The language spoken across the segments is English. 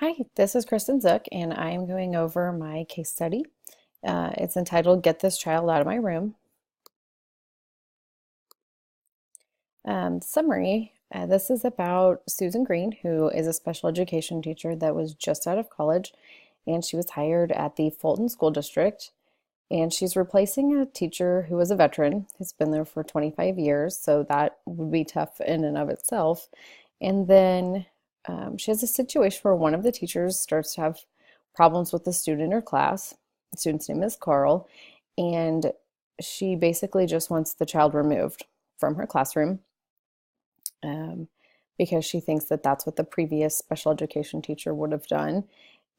Hi, this is Kristen Zook, and I am going over my case study. It's entitled Get This Child Out of My Room. Summary, this is about Susan Green, who is a special education teacher that was just out of college, and she was hired at the Fulton School District. And she's replacing a teacher who was a veteran, who's been there for 25 years, so that would be tough in and of itself. And then she has a situation where one of the teachers starts to have problems with the student in her class. The student's name is Carl, and she basically just wants the child removed from her classroom um, because she thinks that that's what the previous special education teacher would have done.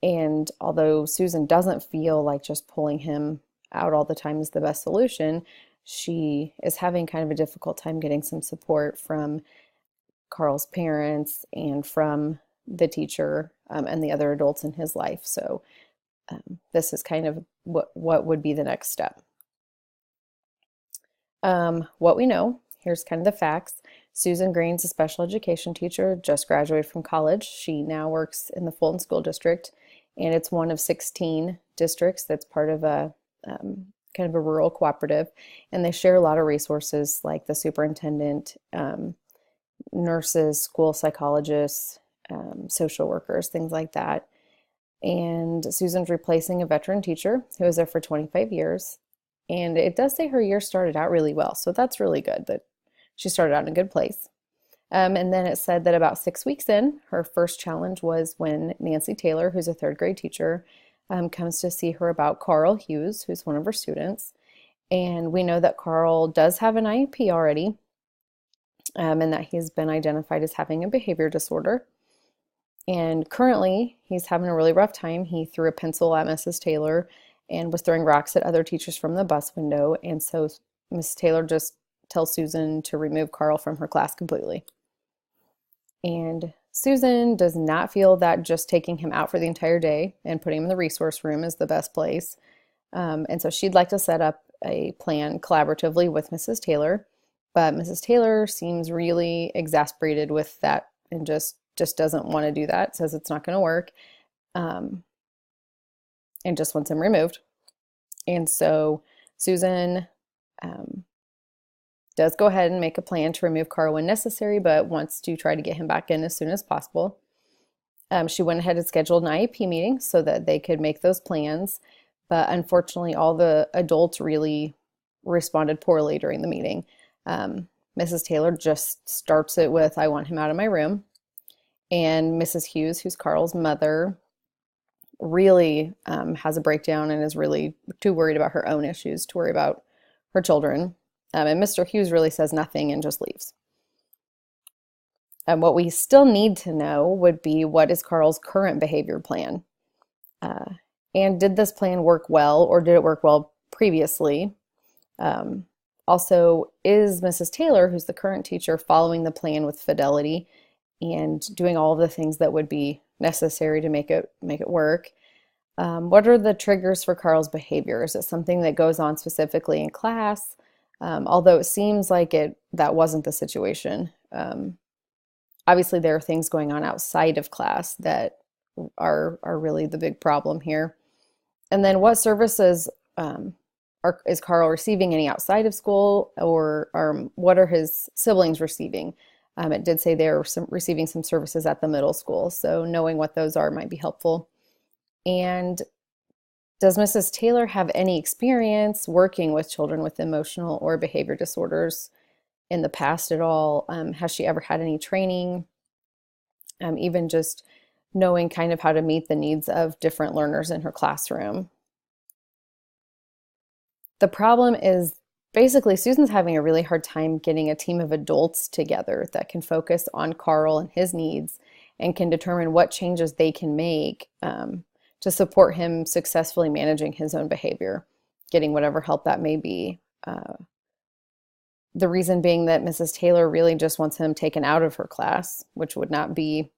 And although Susan doesn't feel like just pulling him out all the time is the best solution, she is having kind of a difficult time getting some support from Carl's parents and from the teacher and the other adults in his life. So this is kind of what would be the next step. What we know, here's kind of the facts. Susan Green's a special education teacher, just graduated from college. She now works in the Fulton School District, and it's one of 16 districts that's part of a kind of a rural cooperative, and they share a lot of resources like the superintendent, nurses, school psychologists, social workers, things like that. And Susan's replacing a veteran teacher who was there for 25 years. And it does say her year started out really well, so that's really good that she started out in a good place. And then it said that about 6 weeks in, her first challenge was when Nancy Taylor, who's a third grade teacher, comes to see her about Carl Hughes, who's one of her students. And we know that Carl does have an IEP already, and that he's been identified as having a behavior disorder. And currently, he's having a really rough time. He threw a pencil at Mrs. Taylor and was throwing rocks at other teachers from the bus window. And so Mrs. Taylor just tells Susan to remove Carl from her class completely. And Susan does not feel that just taking him out for the entire day and putting him in the resource room is the best place. And so she'd like to set up a plan collaboratively with Mrs. Taylor, but Mrs. Taylor seems really exasperated with that and just doesn't want to do that, says it's not going to work, and just wants him removed. And so Susan does go ahead and make a plan to remove Carl when necessary, but wants to try to get him back in as soon as possible. She went ahead and scheduled an IEP meeting so that they could make those plans, but unfortunately all the adults really responded poorly during the meeting. Mrs. Taylor just starts it with, "I want him out of my room." And Mrs. Hughes, who's Carl's mother, really has a breakdown and is really too worried about her own issues to worry about her children. And Mr. Hughes really says nothing and just leaves. And what we still need to know would be, what is Carl's current behavior plan? And did this plan work well, or did it work well previously? Also, is Mrs. Taylor, who's the current teacher, following the plan with fidelity and doing all of the things that would be necessary to make it work? What are the triggers for Carl's behavior? Is it something that goes on specifically in class? Although it seems like that wasn't the situation. Obviously, there are things going on outside of class that are really the big problem here. And then, what services is Carl receiving any outside of school, or what are his siblings receiving? It did say they were receiving some services at the middle school, so knowing what those are might be helpful. And does Mrs. Taylor have any experience working with children with emotional or behavior disorders in the past at all? Has she ever had any training? Even just knowing kind of how to meet the needs of different learners in her classroom. The problem is basically Susan's having a really hard time getting a team of adults together that can focus on Carl and his needs and can determine what changes they can make to support him successfully managing his own behavior, getting whatever help that may be. The reason being that Mrs. Taylor really just wants him taken out of her class, which would not be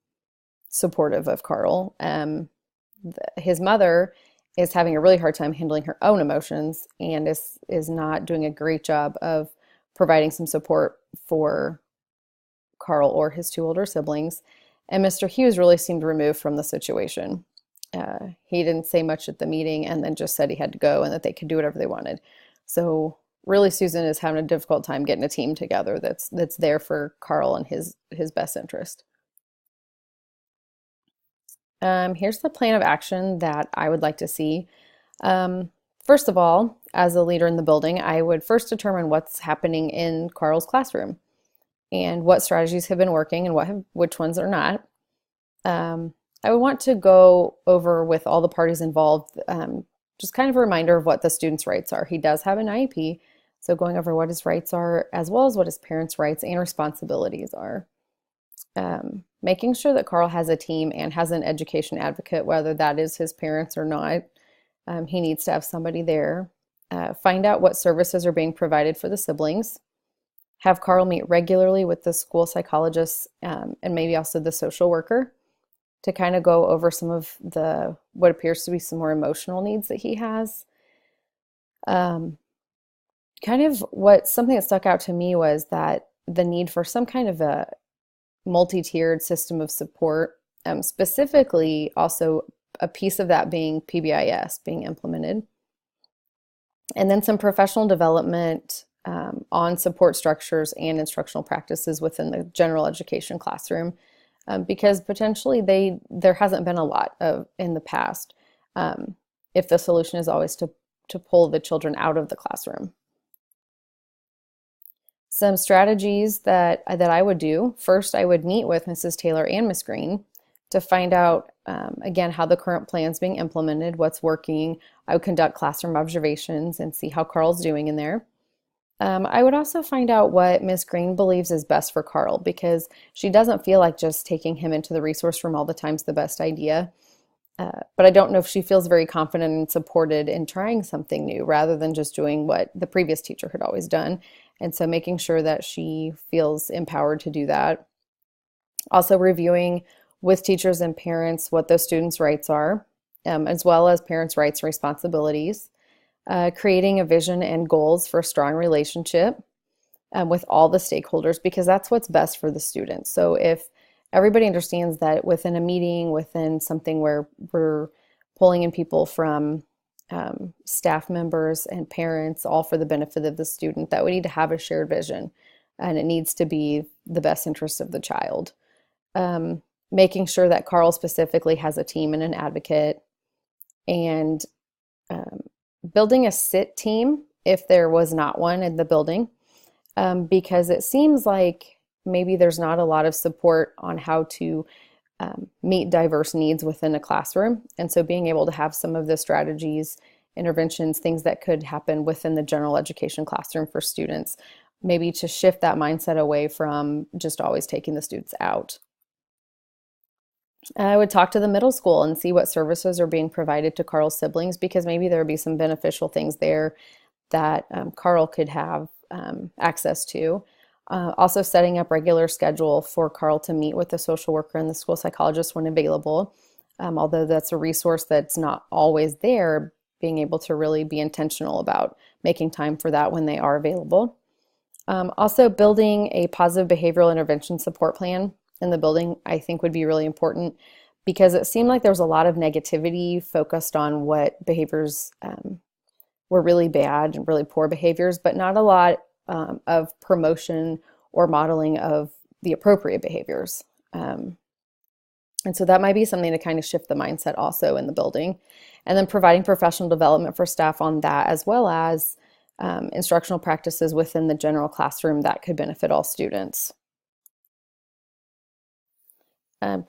supportive of Carl. His mother is having a really hard time handling her own emotions and is not doing a great job of providing some support for Carl or his two older siblings. And Mr. Hughes really seemed removed from the situation. He didn't say much at the meeting and then just said he had to go and that they could do whatever they wanted. So really Susan is having a difficult time getting a team together that's there for Carl and his best interest. Here's the plan of action that I would like to see. First of all, as a leader in the building, I would first determine what's happening in Carl's classroom and what strategies have been working and which ones are not. I would want to go over with all the parties involved, just kind of a reminder of what the student's rights are. He does have an IEP, so going over what his rights are, as well as what his parents' rights and responsibilities are. Making sure that Carl has a team and has an education advocate, whether that is his parents or not. He needs to have somebody there. Find out what services are being provided for the siblings. Have Carl meet regularly with the school psychologist and maybe also the social worker to kind of go over some of what appears to be some more emotional needs that he has. Kind of something that stuck out to me was that the need for some kind of a multi-tiered system of support, specifically also a piece of that being PBIS being implemented. And then some professional development on support structures and instructional practices within the general education classroom, because potentially there hasn't been a lot of in the past, if the solution is always to pull the children out of the classroom. Some strategies that I would do. First, I would meet with Mrs. Taylor and Miss Green to find out, again, how the current plan is being implemented, what's working. I would conduct classroom observations and see how Carl's doing in there. I would also find out what Miss Green believes is best for Carl, because she doesn't feel like just taking him into the resource room all the time is the best idea. But I don't know if she feels very confident and supported in trying something new rather than just doing what the previous teacher had always done. And so making sure that she feels empowered to do that. Also reviewing with teachers and parents what those students' rights are, as well as parents' rights and responsibilities. Creating a vision and goals for a strong relationship with all the stakeholders, because that's what's best for the students. So if everybody understands that within a meeting, within something where we're pulling in people from staff members and parents, all for the benefit of the student, that we need to have a shared vision, and it needs to be the best interest of the child. Making sure that Carl specifically has a team and an advocate, and building a sit team if there was not one in the building, because it seems like maybe there's not a lot of support on how to meet diverse needs within a classroom. And so being able to have some of the strategies, interventions, things that could happen within the general education classroom for students, maybe to shift that mindset away from just always taking the students out. I would talk to the middle school and see what services are being provided to Carl's siblings, because maybe there would be some beneficial things there that Carl could have access to. Also setting up regular schedule for Carl to meet with the social worker and the school psychologist when available. Although that's a resource that's not always there, being able to really be intentional about making time for that when they are available. Also building a positive behavioral intervention support plan in the building, I think, would be really important, because it seemed like there was a lot of negativity focused on what behaviors were really bad and really poor behaviors, but not a lot of promotion or modeling of the appropriate behaviors. And so that might be something to kind of shift the mindset also in the building. And then providing professional development for staff on that, as well as instructional practices within the general classroom that could benefit all students.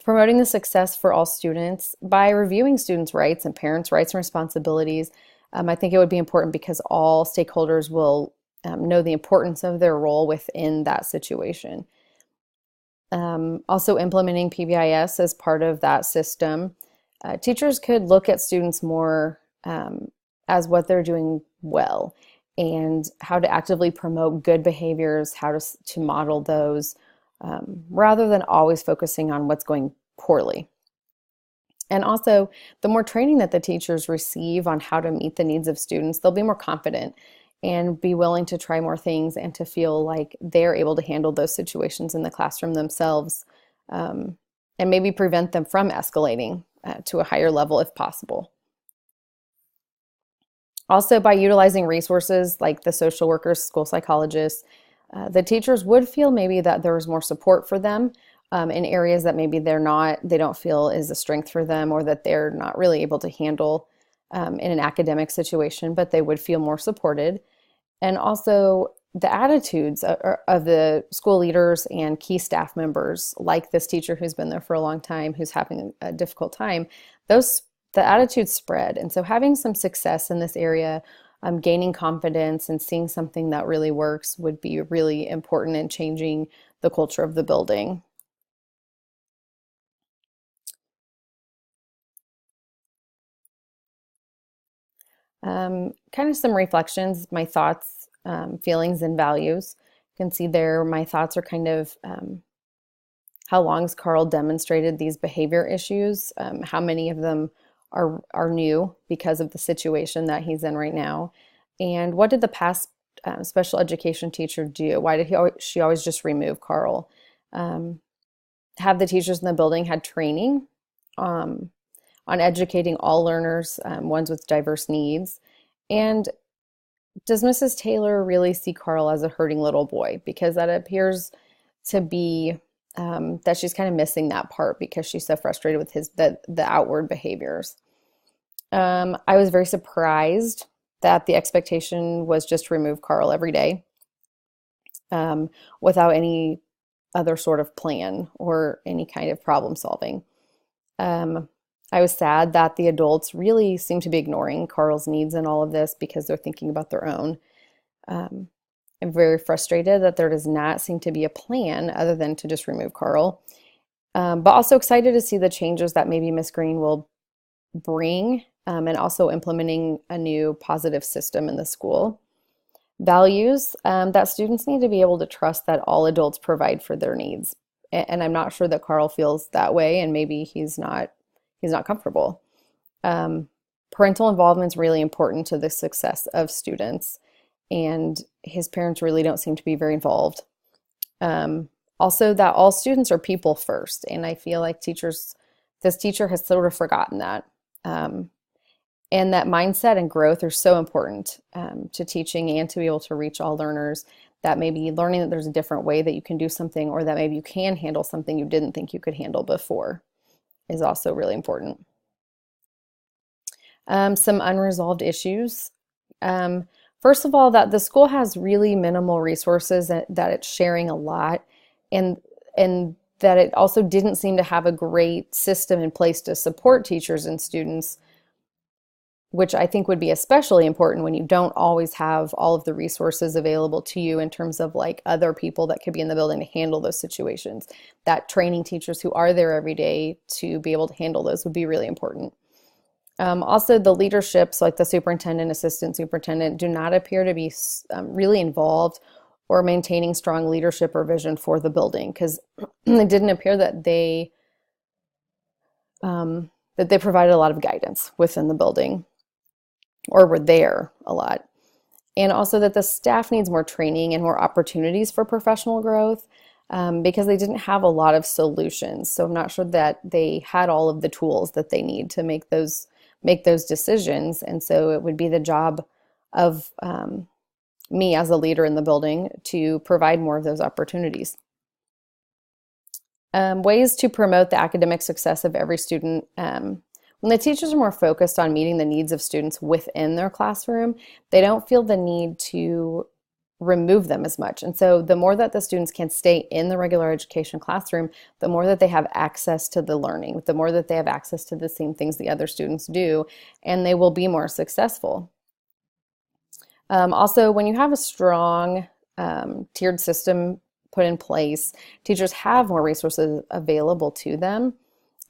Promoting the success for all students by reviewing students' rights and parents' rights and responsibilities. I think it would be important because all stakeholders will know the importance of their role within that situation. Also implementing PBIS as part of that system. Teachers could look at students more as what they're doing well and how to actively promote good behaviors, how to model those, rather than always focusing on what's going poorly. And also, the more training that the teachers receive on how to meet the needs of students, they'll be more confident and be willing to try more things and to feel like they're able to handle those situations in the classroom themselves, and maybe prevent them from escalating to a higher level if possible. Also, by utilizing resources like the social workers, school psychologists, the teachers would feel maybe that there's more support for them in areas that maybe they don't feel is a strength for them, or that they're not really able to handle in an academic situation, but they would feel more supported. And also the attitudes of the school leaders and key staff members, like this teacher who's been there for a long time, who's having a difficult time, the attitudes spread. And so having some success in this area, gaining confidence and seeing something that really works would be really important in changing the culture of the building. Kind of some reflections, my thoughts, feelings, and values. You can see there my thoughts are kind of how long has Carl demonstrated these behavior issues? How many of them are new because of the situation that he's in right now? And what did the past special education teacher do? Why did she always just remove Carl? Have the teachers in the building had training on educating all learners, ones with diverse needs? And does Mrs. Taylor really see Carl as a hurting little boy? Because that appears to be that she's kind of missing that part because she's so frustrated with the outward behaviors. I was very surprised that the expectation was just to remove Carl every day without any other sort of plan or any kind of problem solving. I was sad that the adults really seem to be ignoring Carl's needs in all of this because they're thinking about their own. I'm very frustrated that there does not seem to be a plan other than to just remove Carl. But also excited to see the changes that maybe Miss Green will bring, and also implementing a new positive system in the school. Values, that students need to be able to trust that all adults provide for their needs. And I'm not sure that Carl feels that way, and maybe he's not comfortable. Parental involvement is really important to the success of students, and his parents really don't seem to be very involved. Also, that all students are people first, and I feel like this teacher has sort of forgotten that. And that mindset and growth are so important to teaching and to be able to reach all learners. That maybe learning that there's a different way that you can do something, or that maybe you can handle something you didn't think you could handle before, is also really important. Some unresolved issues. First of all, that the school has really minimal resources, that it's sharing a lot, and that it also didn't seem to have a great system in place to support teachers and students, which I think would be especially important when you don't always have all of the resources available to you in terms of like other people that could be in the building to handle those situations. That training teachers who are there every day to be able to handle those would be really important. Also, the leaderships, like the superintendent, assistant superintendent, do not appear to be really involved or maintaining strong leadership or vision for the building, because it didn't appear that they provided a lot of guidance within the building, or were there a lot. And also that the staff needs more training and more opportunities for professional growth, because they didn't have a lot of solutions. So I'm not sure that they had all of the tools that they need to make those decisions. And so it would be the job of me as a leader in the building to provide more of those opportunities. Ways to promote the academic success of every student. When the teachers are more focused on meeting the needs of students within their classroom, they don't feel the need to remove them as much. And so the more that the students can stay in the regular education classroom, the more that they have access to the learning, the more that they have access to the same things the other students do, and they will be more successful. Also, when you have a strong tiered system put in place, teachers have more resources available to them,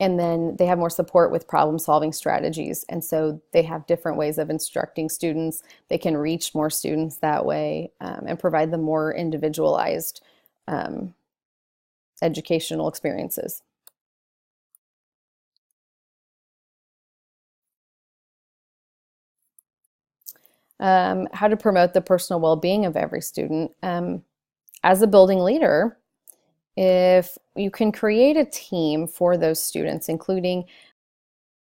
and then they have more support with problem-solving strategies. And so they have different ways of instructing students. They can reach more students that way, and provide them more individualized educational experiences. How to promote the personal well-being of every student. As a building leader, If you can create a team for those students, including